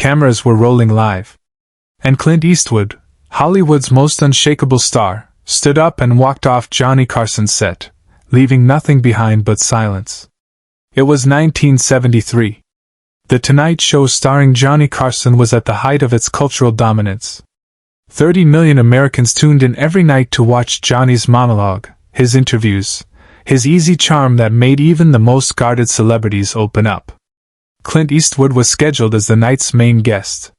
Cameras were rolling live. And Clint Eastwood, Hollywood's most unshakable star, stood up and walked off Johnny Carson's set, leaving nothing behind but silence. It was 1973. The Tonight Show starring Johnny Carson was at the height of its cultural dominance. 30 million Americans tuned in every night to watch Johnny's monologue, his interviews, his easy charm that made even the most guarded celebrities open up. Clint Eastwood was scheduled as the night's main guest.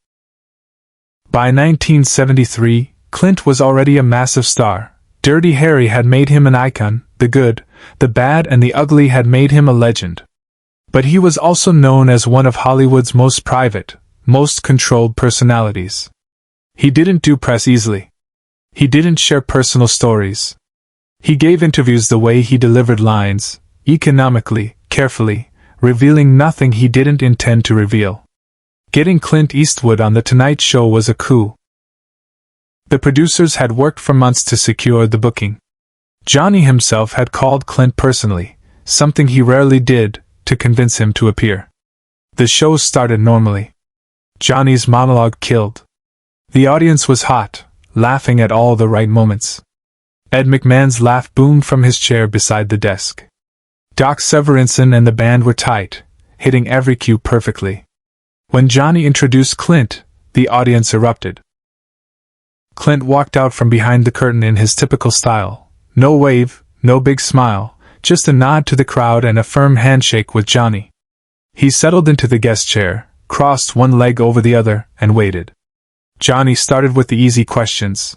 By 1973, Clint was already a massive star. Dirty Harry had made him an icon, the good, the bad and the ugly had made him a legend. But he was also known as one of Hollywood's most private, most controlled personalities. He didn't do press easily. He didn't share personal stories. He gave interviews the way he delivered lines, economically, carefully, revealing nothing he didn't intend to reveal. Getting Clint Eastwood on The Tonight Show was a coup. The producers had worked for months to secure the booking. Johnny himself had called Clint personally, something he rarely did, to convince him to appear. The show started normally. Johnny's monologue killed. The audience was hot, laughing at all the right moments. Ed McMahon's laugh boomed from his chair beside the desk. Doc Severinsen and the band were tight, hitting every cue perfectly. When Johnny introduced Clint, the audience erupted. Clint walked out from behind the curtain in his typical style. No wave, no big smile, just a nod to the crowd and a firm handshake with Johnny. He settled into the guest chair, crossed one leg over the other, and waited. Johnny started with the easy questions.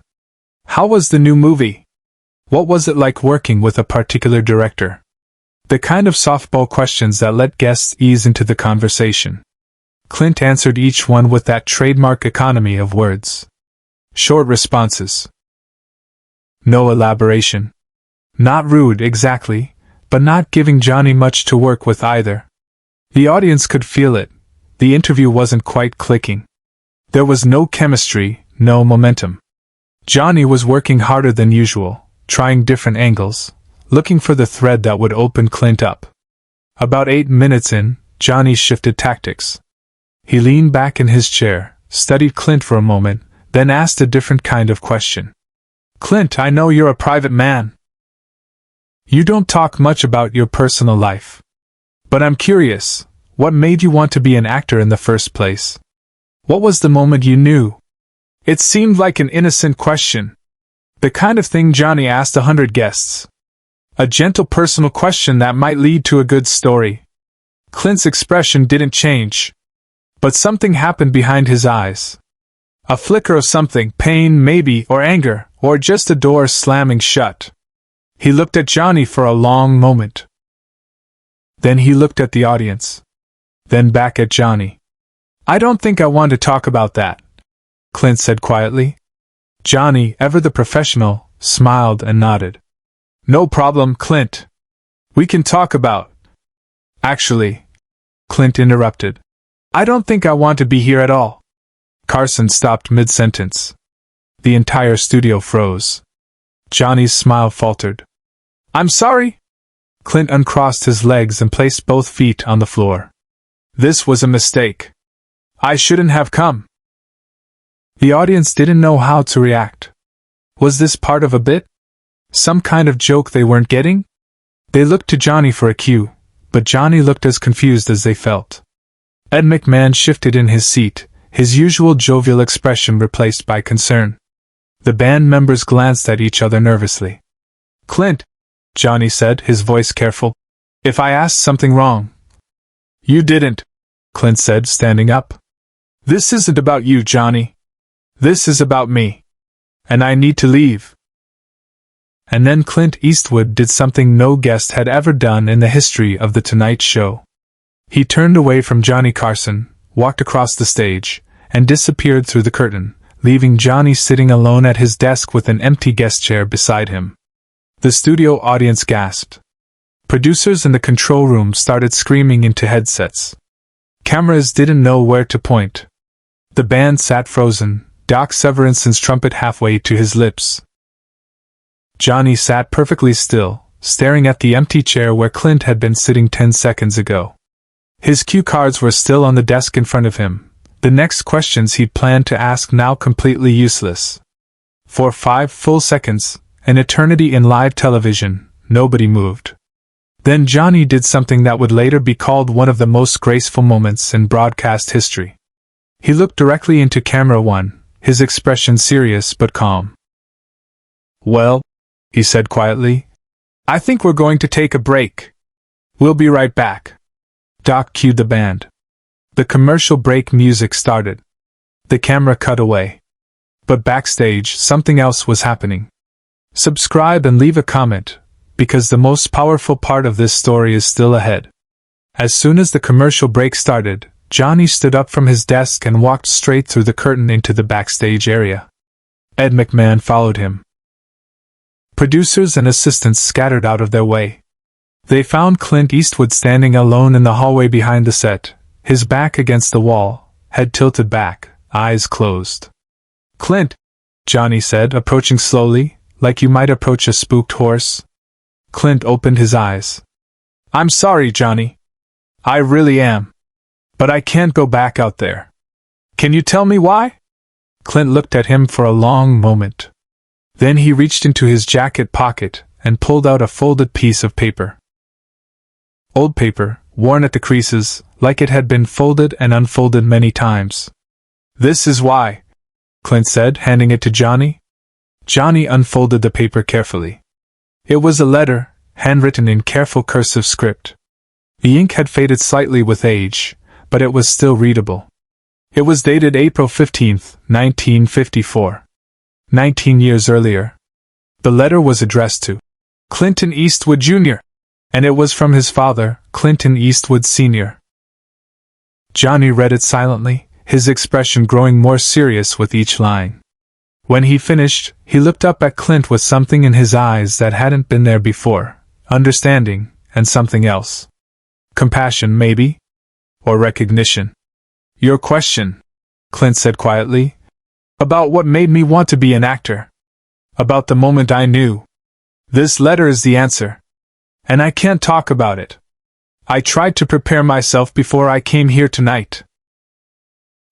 How was the new movie? What was it like working with a particular director? The kind of softball questions that let guests ease into the conversation. Clint answered each one with that trademark economy of words. Short responses. No elaboration. Not rude exactly, but not giving Johnny much to work with either. The audience could feel it. The interview wasn't quite clicking. There was no chemistry, no momentum. Johnny was working harder than usual, trying different angles, looking for the thread that would open Clint up. About 8 minutes in, Johnny shifted tactics. He leaned back in his chair, studied Clint for a moment, then asked a different kind of question. Clint, I know you're a private man. You don't talk much about your personal life. But I'm curious, what made you want to be an actor in the first place? What was the moment you knew? It seemed like an innocent question. The kind of thing Johnny asked 100 guests. A gentle personal question that might lead to a good story. Clint's expression didn't change. But something happened behind his eyes. A flicker of something, pain maybe, or anger, or just a door slamming shut. He looked at Johnny for a long moment. Then he looked at the audience. Then back at Johnny. I don't think I want to talk about that, Clint said quietly. Johnny, ever the professional, smiled and nodded. No problem, Clint. We can talk about... Actually, Clint interrupted. I don't think I want to be here at all. Carson stopped mid-sentence. The entire studio froze. Johnny's smile faltered. I'm sorry. Clint uncrossed his legs and placed both feet on the floor. This was a mistake. I shouldn't have come. The audience didn't know how to react. Was this part of a bit? Some kind of joke they weren't getting? They looked to Johnny for a cue, but Johnny looked as confused as they felt. Ed McMahon shifted in his seat, his usual jovial expression replaced by concern. The band members glanced at each other nervously. Clint, Johnny said, his voice careful. If I asked something wrong. You didn't, Clint said, standing up. This isn't about you, Johnny. This is about me. And I need to leave. And then Clint Eastwood did something no guest had ever done in the history of The Tonight Show. He turned away from Johnny Carson, walked across the stage, and disappeared through the curtain, leaving Johnny sitting alone at his desk with an empty guest chair beside him. The studio audience gasped. Producers in the control room started screaming into headsets. Cameras didn't know where to point. The band sat frozen, Doc Severinsen's trumpet halfway to his lips. Johnny sat perfectly still, staring at the empty chair where Clint had been sitting 10 seconds ago. His cue cards were still on the desk in front of him, the next questions he'd planned to ask now completely useless. For 5 full seconds, an eternity in live television, nobody moved. Then Johnny did something that would later be called one of the most graceful moments in broadcast history. He looked directly into camera 1, his expression serious but calm. "Well," he said quietly, "I think we're going to take a break. We'll be right back." Doc cued the band. The commercial break music started. The camera cut away. But backstage, something else was happening. Subscribe and leave a comment, because the most powerful part of this story is still ahead. As soon as the commercial break started, Johnny stood up from his desk and walked straight through the curtain into the backstage area. Ed McMahon followed him. Producers and assistants scattered out of their way. They found Clint Eastwood standing alone in the hallway behind the set, his back against the wall, head tilted back, eyes closed. "Clint," Johnny said, approaching slowly, like you might approach a spooked horse. Clint opened his eyes. "I'm sorry, Johnny. I really am. But I can't go back out there. Can you tell me why?" Clint looked at him for a long moment. Then he reached into his jacket pocket and pulled out a folded piece of paper. Old paper, worn at the creases, like it had been folded and unfolded many times. "This is why," Clint said, handing it to Johnny. Johnny unfolded the paper carefully. It was a letter, handwritten in careful cursive script. The ink had faded slightly with age, but it was still readable. It was dated April 15th, 1954. 19 years earlier. The letter was addressed to Clinton Eastwood Jr., and it was from his father, Clinton Eastwood Sr. Johnny read it silently, his expression growing more serious with each line. When he finished, he looked up at Clint with something in his eyes that hadn't been there before, understanding, and something else. Compassion, maybe? Or recognition. "Your question," Clint said quietly. "About what made me want to be an actor. About the moment I knew. This letter is the answer. And I can't talk about it. I tried to prepare myself before I came here tonight.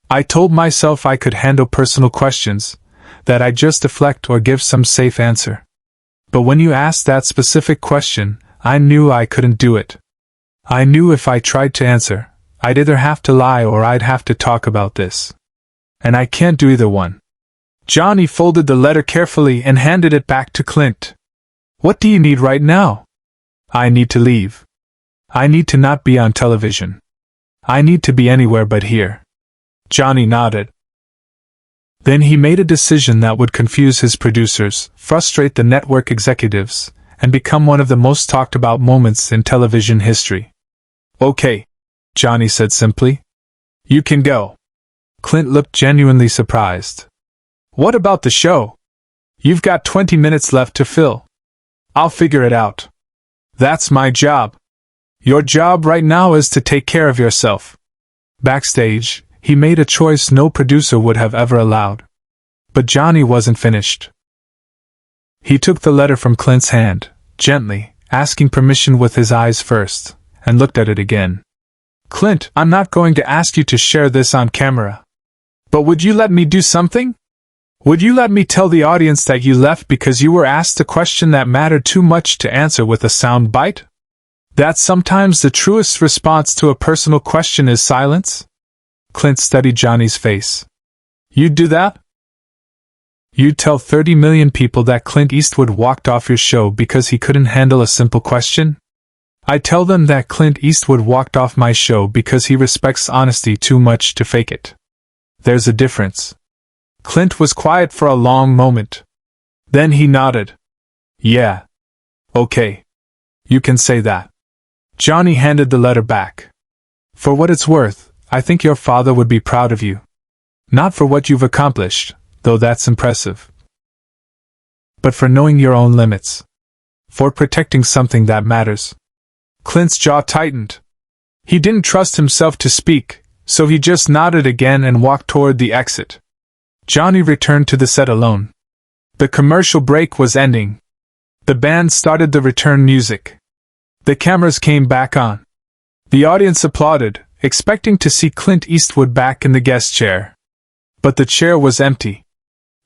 I told myself I could handle personal questions, that I'd just deflect or give some safe answer. But when you asked that specific question, I knew I couldn't do it. I knew if I tried to answer, I'd either have to lie or I'd have to talk about this. And I can't do either one." Johnny folded the letter carefully and handed it back to Clint. "What do you need right now?" "I need to leave. I need to not be on television. I need to be anywhere but here." Johnny nodded. Then he made a decision that would confuse his producers, frustrate the network executives, and become one of the most talked about moments in television history. "Okay," Johnny said simply. "You can go." Clint looked genuinely surprised. "What about the show? You've got 20 minutes left to fill." "I'll figure it out. That's my job. Your job right now is to take care of yourself." Backstage, he made a choice no producer would have ever allowed. But Johnny wasn't finished. He took the letter from Clint's hand, gently, asking permission with his eyes first, and looked at it again. "Clint, I'm not going to ask you to share this on camera. But would you let me do something? Would you let me tell the audience that you left because you were asked a question that mattered too much to answer with a sound bite? That sometimes the truest response to a personal question is silence?" Clint studied Johnny's face. "You'd do that? You'd tell 30 million people that Clint Eastwood walked off your show because he couldn't handle a simple question? I tell them that Clint Eastwood walked off my show because he respects honesty too much to fake it. There's a difference." Clint was quiet for a long moment. Then he nodded. "Yeah. Okay. You can say that." Johnny handed the letter back. "For what it's worth, I think your father would be proud of you. Not for what you've accomplished, though that's impressive. But for knowing your own limits. For protecting something that matters." Clint's jaw tightened. He didn't trust himself to speak, so he just nodded again and walked toward the exit. Johnny returned to the set alone. The commercial break was ending. The band started the return music. The cameras came back on. The audience applauded, expecting to see Clint Eastwood back in the guest chair. But the chair was empty.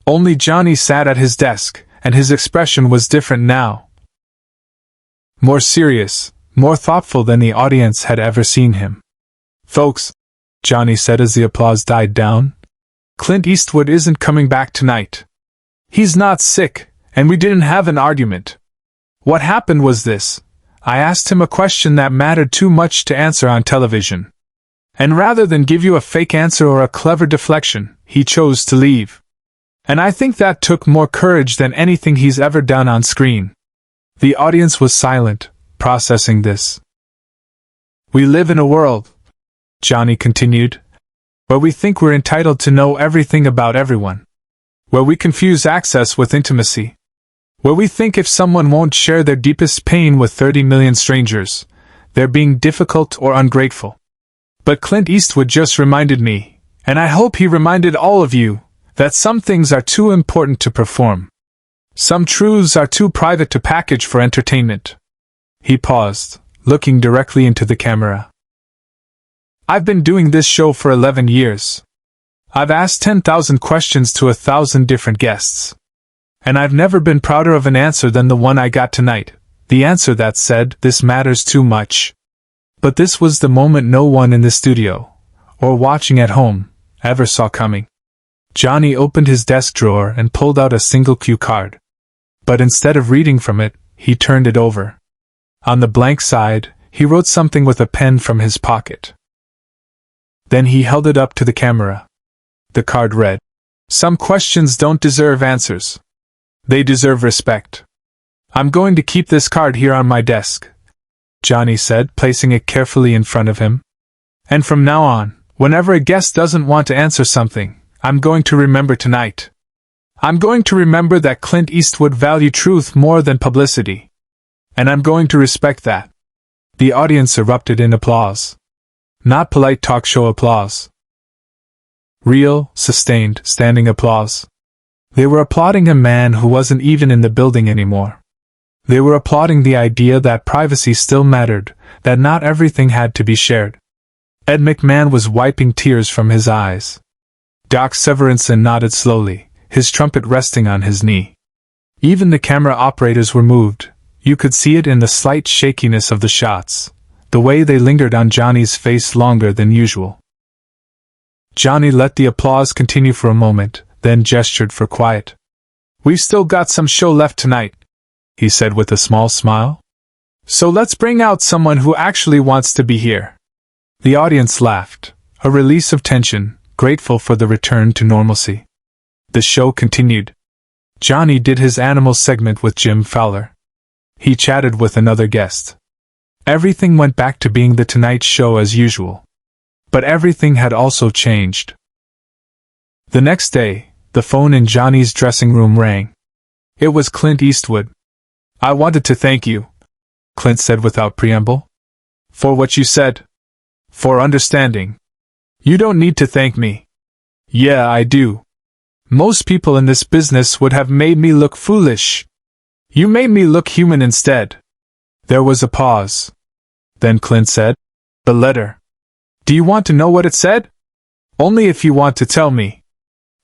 Only Johnny sat at his desk, and his expression was different now. More serious, more thoughtful than the audience had ever seen him. "Folks," Johnny said as the applause died down, "Clint Eastwood isn't coming back tonight. He's not sick, and we didn't have an argument. What happened was this. I asked him a question that mattered too much to answer on television. And rather than give you a fake answer or a clever deflection, he chose to leave. And I think that took more courage than anything he's ever done on screen." The audience was silent, processing this. "We live in a world," Johnny continued, "where we think we're entitled to know everything about everyone. Where we confuse access with intimacy. Where we think if someone won't share their deepest pain with 30 million strangers, they're being difficult or ungrateful. But Clint Eastwood just reminded me, and I hope he reminded all of you, that some things are too important to perform. Some truths are too private to package for entertainment." He paused, looking directly into the camera. "I've been doing this show for 11 years. I've asked 10,000 questions to 1,000 different guests. And I've never been prouder of an answer than the one I got tonight, the answer that said, 'This matters too much.' But this was the moment no one in the studio, or watching at home, ever saw coming." Johnny opened his desk drawer and pulled out a single cue card. But instead of reading from it, he turned it over. On the blank side, he wrote something with a pen from his pocket. Then he held it up to the camera. The card read, "Some questions don't deserve answers. They deserve respect. I'm going to keep this card here on my desk," Johnny said, placing it carefully in front of him. "And from now on, whenever a guest doesn't want to answer something, I'm going to remember tonight. I'm going to remember that Clint Eastwood valued truth more than publicity. And I'm going to respect that." The audience erupted in applause. Not polite talk show applause. Real, sustained, standing applause. They were applauding a man who wasn't even in the building anymore. They were applauding the idea that privacy still mattered, that not everything had to be shared. Ed McMahon was wiping tears from his eyes. Doc Severinsen nodded slowly, his trumpet resting on his knee. Even the camera operators were moved. You could see it in the slight shakiness of the shots, the way they lingered on Johnny's face longer than usual. Johnny let the applause continue for a moment, then gestured for quiet. "We've still got some show left tonight," he said with a small smile. "So let's bring out someone who actually wants to be here." The audience laughed, a release of tension, grateful for the return to normalcy. The show continued. Johnny did his animal segment with Jim Fowler. He chatted with another guest. Everything went back to being the Tonight Show as usual. But everything had also changed. The next day, the phone in Johnny's dressing room rang. It was Clint Eastwood. "I wanted to thank you," Clint said without preamble. "For what you said. For understanding. You don't need to thank me." "Yeah, I do. Most people in this business would have made me look foolish. You made me look human instead." There was a pause. Then Clint said, "The letter. Do you want to know what it said?" "Only if you want to tell me."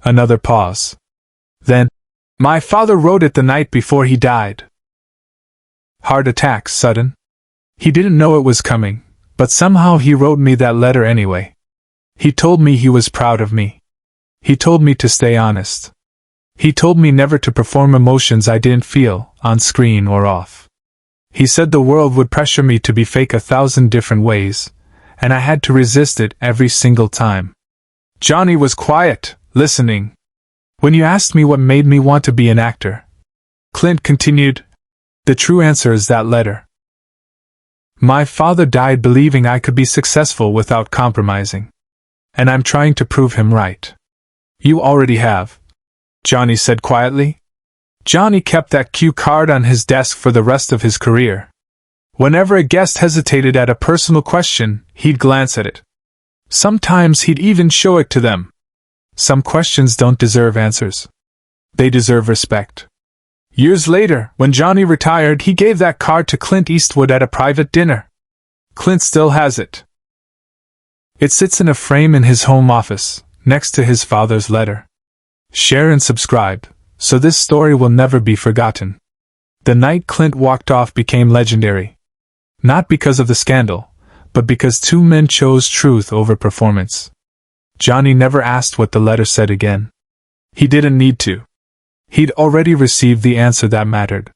Another pause. Then, "My father wrote it the night before he died. Heart attack, sudden. He didn't know it was coming, but somehow he wrote me that letter anyway. He told me he was proud of me. He told me to stay honest. He told me never to perform emotions I didn't feel, on screen or off. He said the world would pressure me to be fake 1,000 different ways, and I had to resist it every single time." Johnny was quiet, listening. "When you asked me what made me want to be an actor," Clint continued, "the true answer is that letter. My father died believing I could be successful without compromising. And I'm trying to prove him right." "You already have," Johnny said quietly. Johnny kept that cue card on his desk for the rest of his career. Whenever a guest hesitated at a personal question, he'd glance at it. Sometimes he'd even show it to them. Some questions don't deserve answers. They deserve respect. Years later, when Johnny retired, he gave that card to Clint Eastwood at a private dinner. Clint still has it. It sits in a frame in his home office, next to his father's letter. Share and subscribe, so this story will never be forgotten. The night Clint walked off became legendary. Not because of the scandal, but because two men chose truth over performance. Johnny never asked what the letter said again. He didn't need to. He'd already received the answer that mattered.